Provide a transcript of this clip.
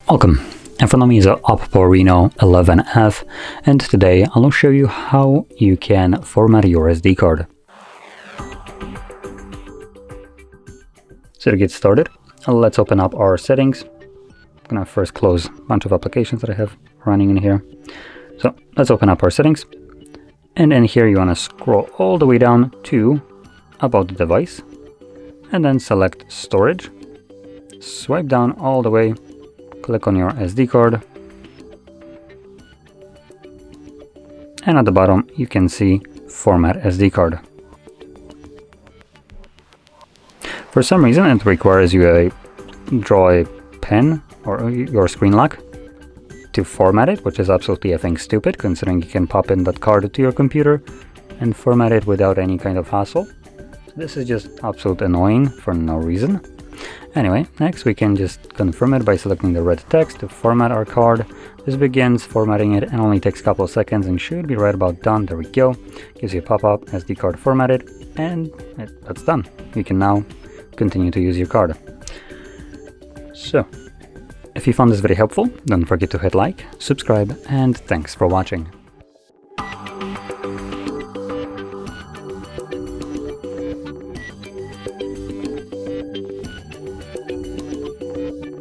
Welcome, in front of me is a Oppo Reno 11F, and today I'll show you how you can format your SD card. So to get started, let's open up our settings. I'm gonna first close a bunch of applications that I have running in here. So let's open up our settings, and in here you wanna scroll all the way down to About the Device, and then select Storage. Swipe down all the way, click on your SD card, and at the bottom you can see Format SD card. For some reason it requires you to draw a pen or your screen lock to format it, which is absolutely, I think, stupid, considering you can pop in that card to your computer and format it without any kind of hassle. This is just absolutely annoying for no reason. Anyway, next we can just confirm it by selecting the red text to format our card. This begins formatting it and only takes a couple of seconds and should be right about done. There we go. Gives you a pop-up, SD card formatted, and that's done. You can now continue to use your card. So, if you found this very helpful, don't forget to hit like, subscribe, and thanks for watching.